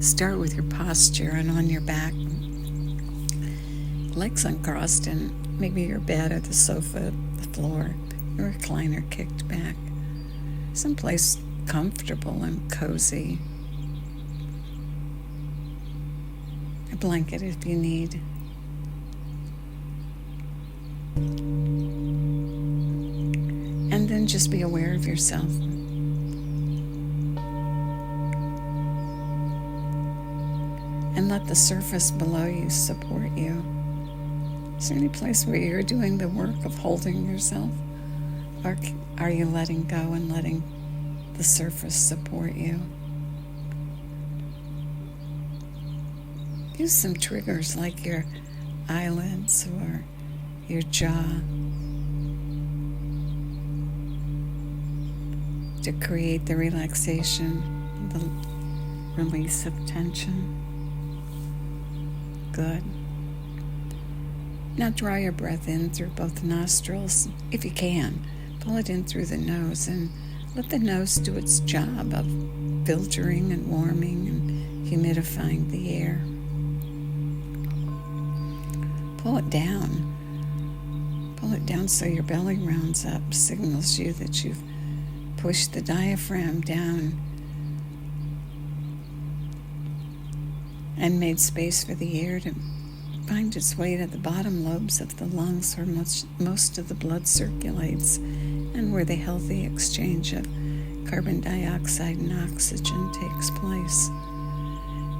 Start with your posture and on your back, legs uncrossed, and maybe your bed or the sofa, the floor, your recliner kicked back, someplace comfortable and cozy. A blanket if you need. And then just be aware of yourself. And let the surface below you support you. Is there any place where you're doing the work of holding yourself? Or are you letting go and letting the surface support you? Use some triggers like your eyelids or your jaw to create the relaxation, the release of tension. Good. Now draw your breath in through both nostrils, if you can. Pull it in through the nose and let the nose do its job of filtering and warming and humidifying the air. Pull it down. Pull it down so your belly rounds up, signals you that you've pushed the diaphragm down and made space for the air to find its way to the bottom lobes of the lungs where most of the blood circulates and where the healthy exchange of carbon dioxide and oxygen takes place.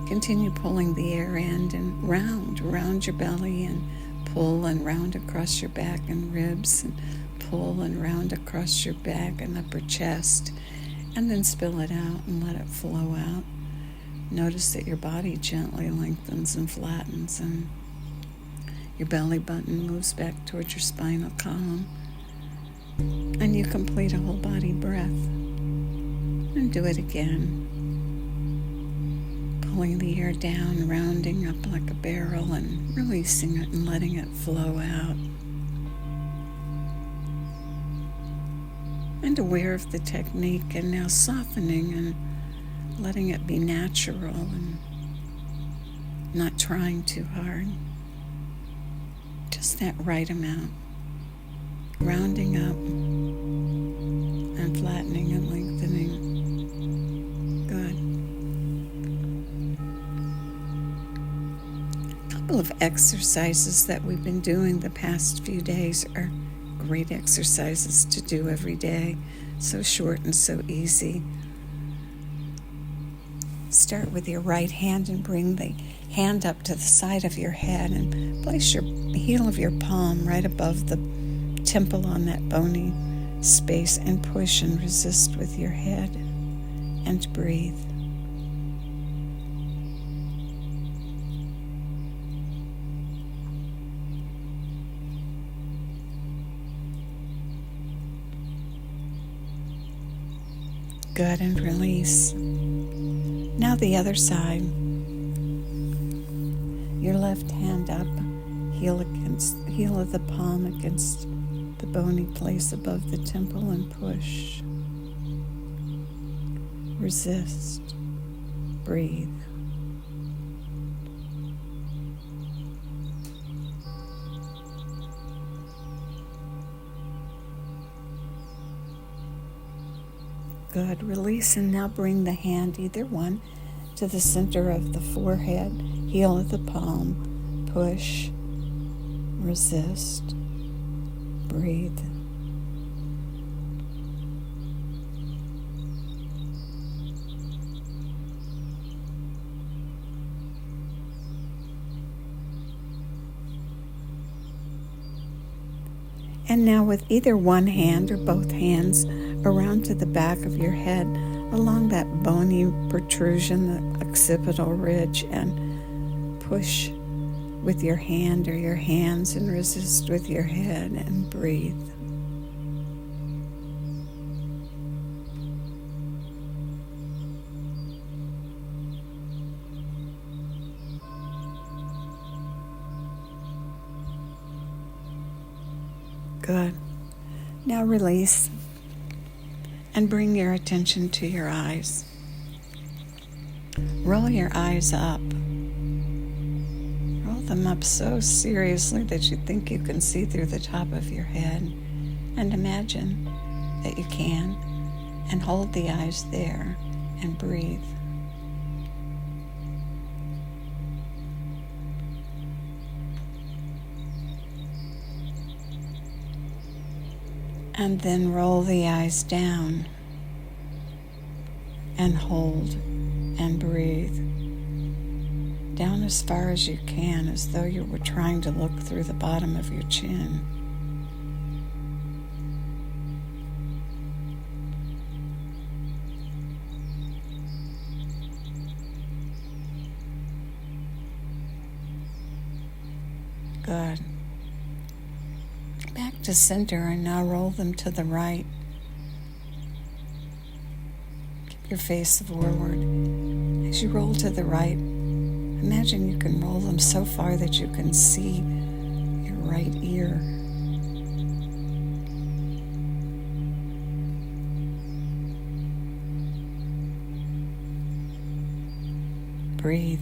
Continue pulling the air in and round your belly, and pull and round across your back and ribs, and pull and round across your back and upper chest, and then spill it out and let it flow out. Notice that your body gently lengthens and flattens, and your belly button moves back towards your spinal column, and you complete a whole body breath. And do it again. Pulling the air down, rounding up like a barrel, and releasing it and letting it flow out. And aware of the technique, and now softening and letting it be natural and not trying too hard. Just that right amount. Rounding up and flattening and lengthening. Good. A couple of exercises that we've been doing the past few days are great exercises to do every day. So short and so easy. Start with your right hand and bring the hand up to the side of your head and place your heel of your palm right above the temple on that bony space, and push and resist with your head and breathe. Good, and release. Now the other side. Your left hand up, heel of the palm against the bony place above the temple, and push. Resist. Breathe. Good. Release, and now bring the hand, either one, to the center of the forehead, heel of the palm, push, resist, breathe. And now with either one hand or both hands around to the back of your head, along that bony protrusion, the occipital ridge, and push with your hand or your hands and resist with your head and breathe. Good. Now release and bring your attention to your eyes. Roll your eyes up. Roll them up so seriously that you think you can see through the top of your head. And imagine that you can. And hold the eyes there and breathe. And then roll the eyes down and hold and breathe. Down as far as you can, as though you were trying to look through the bottom of your chin. Good. Back to center, and now roll them to the right. Keep your face forward. As you roll to the right, imagine you can roll them so far that you can see your right ear. Breathe.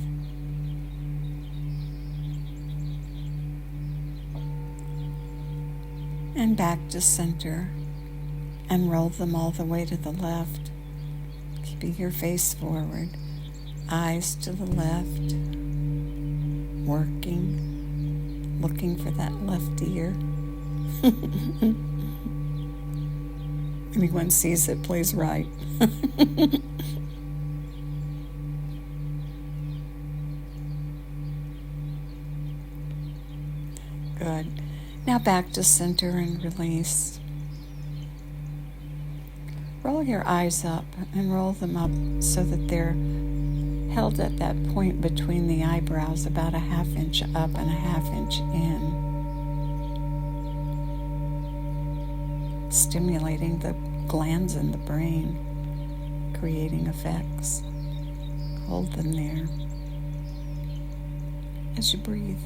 And back to center, and roll them all the way to the left, keeping your face forward, eyes to the left, working, looking for that left ear. Anyone sees it, please write. Good. Now back to center and release. Roll your eyes up and roll them up so that they're held at that point between the eyebrows, about a 1/2 inch up and a 1/2 inch in. Stimulating the glands in the brain, creating effects. Hold them there as you breathe.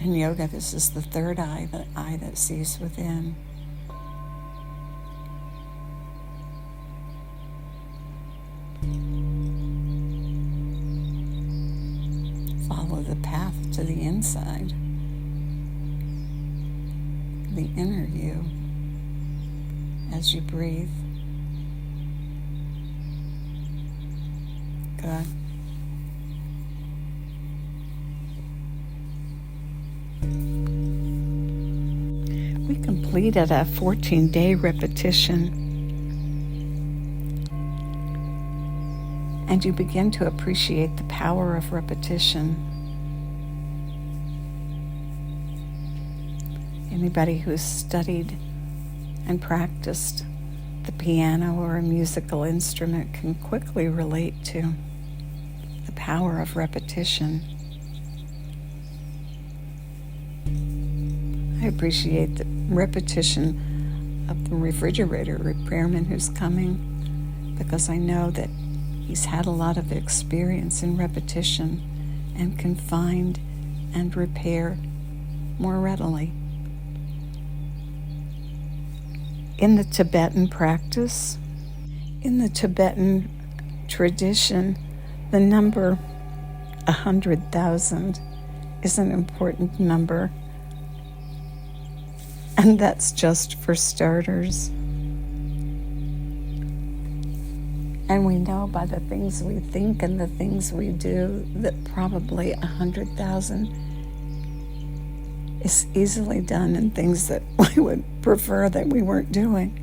In yoga, this is the third eye, the eye that sees within. Follow the path to the inside, the inner you, as you breathe. Good. We completed a 14-day repetition, and you begin to appreciate the power of repetition. Anybody who's studied and practiced the piano or a musical instrument can quickly relate to the power of repetition. I appreciate the repetition of the refrigerator repairman who's coming, because I know that he's had a lot of experience in repetition and can find and repair more readily. In the Tibetan practice, in the Tibetan tradition, the number 100,000 is an important number. And that's just for starters. And we know by the things we think and the things we do that probably 100,000 is easily done in things that we would prefer that we weren't doing.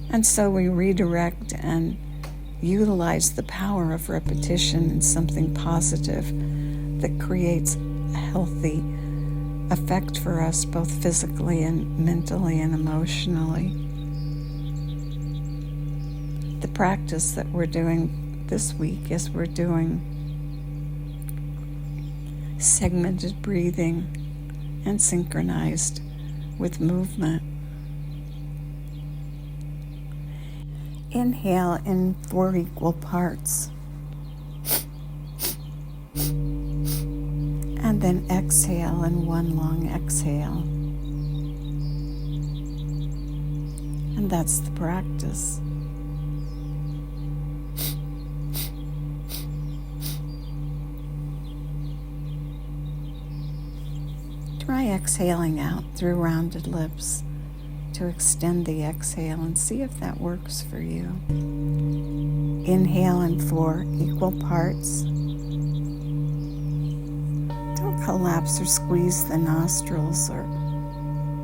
And so we redirect and utilize the power of repetition in something positive that creates a healthy effect for us, both physically and mentally and emotionally. The practice that we're doing this week is we're doing segmented breathing and synchronized with movement. Inhale in 4 equal parts. And then exhale in 1 long exhale. And that's the practice. Try exhaling out through rounded lips to extend the exhale and see if that works for you. Inhale in 4 equal parts. Don't collapse or squeeze the nostrils or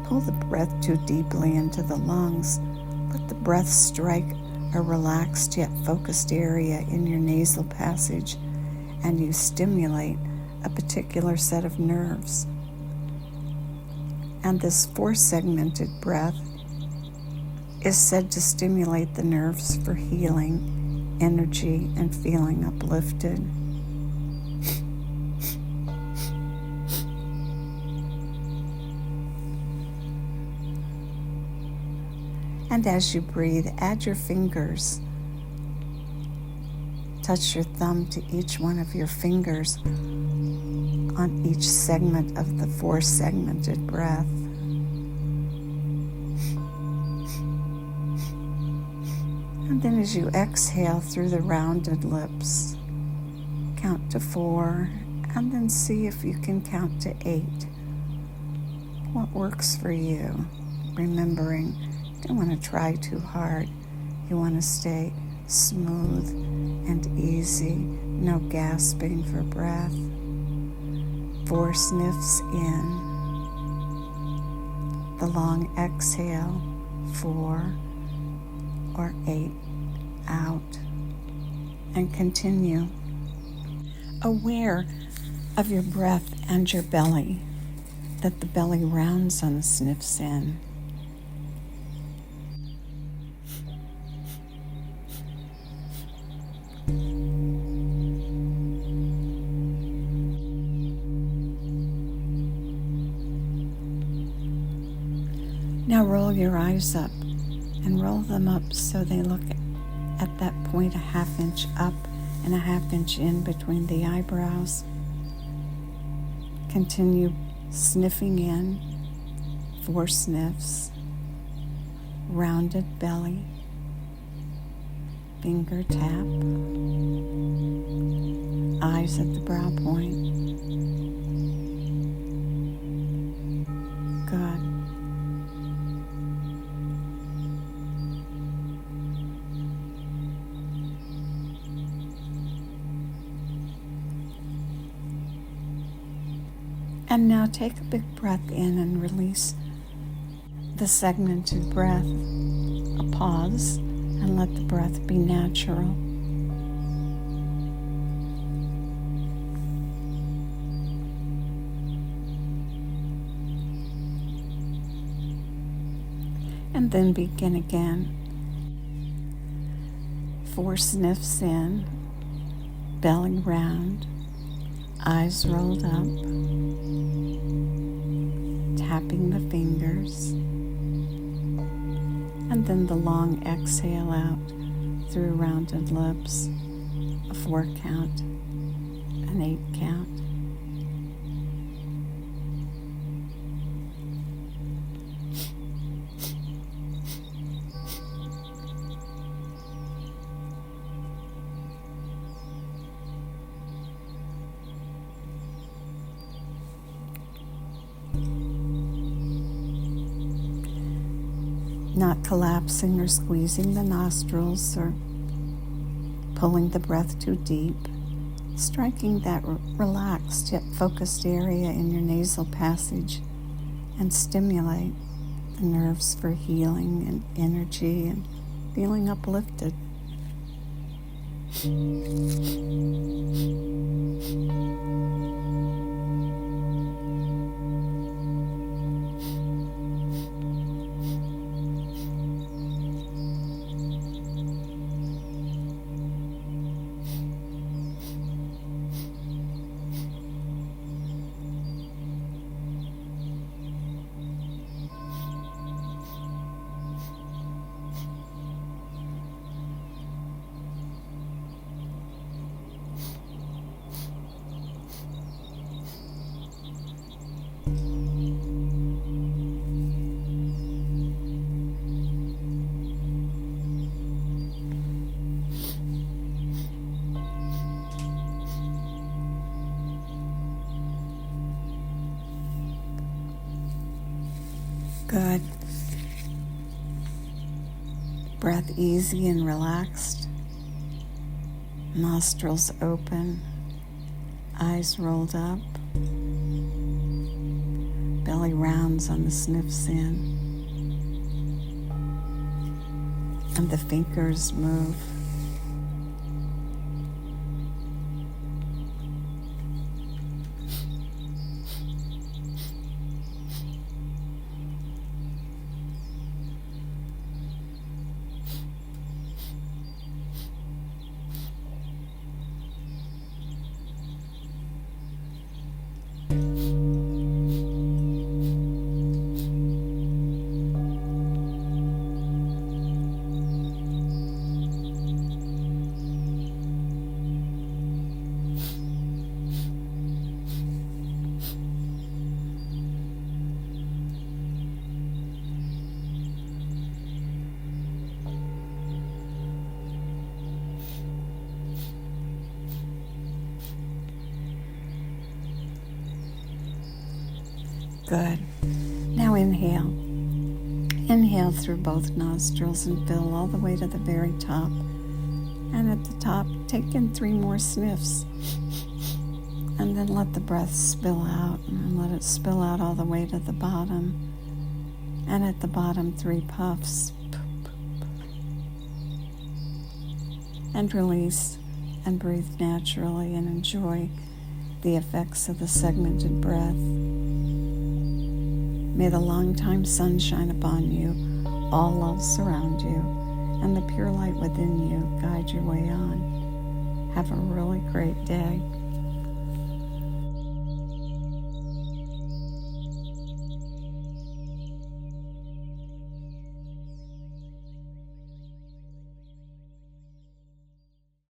pull the breath too deeply into the lungs. Let the breath strike a relaxed yet focused area in your nasal passage, and you stimulate a particular set of nerves. And this 4-segmented breath is said to stimulate the nerves for healing, energy, and feeling uplifted. And as you breathe, add your fingers. Touch your thumb to each one of your fingers on each segment of the 4-segmented breath. And then as you exhale through the rounded lips, count to 4, and then see if you can count to 8. What works for you? Remembering, you don't want to try too hard. You want to stay smooth and easy, no gasping for breath. 4 sniffs in, the long exhale, 4 or 8 out, and continue. Aware of your breath and your belly, that the belly rounds on the sniffs in. Now roll your eyes up and roll them up so they look at that point a half inch up and a half inch in between the eyebrows. Continue sniffing in, 4 sniffs, rounded belly, finger tap, eyes at the brow point. Good. And now take a big breath in and release the segmented breath. A pause and let the breath be natural. And then begin again. 4 sniffs in, belly round, eyes rolled up, tapping the fingers, and then the long exhale out through rounded lips, a 4 count, an 8 count. Not collapsing or squeezing the nostrils or pulling the breath too deep, striking that relaxed yet focused area in your nasal passage and stimulate the nerves for healing and energy and feeling uplifted. Good. Breath easy and relaxed. Nostrils open. Eyes rolled up. Belly rounds on the sniffs in. And the fingers move. Good. Now inhale. Inhale through both nostrils and fill all the way to the very top. And at the top, take in 3 more sniffs. And then let the breath spill out, and let it spill out all the way to the bottom. And at the bottom, 3 puffs. And release and breathe naturally and enjoy the effects of the segmented breath. May the long-time sun shine upon you, all love surround you, and the pure light within you guide your way on. Have a really great day.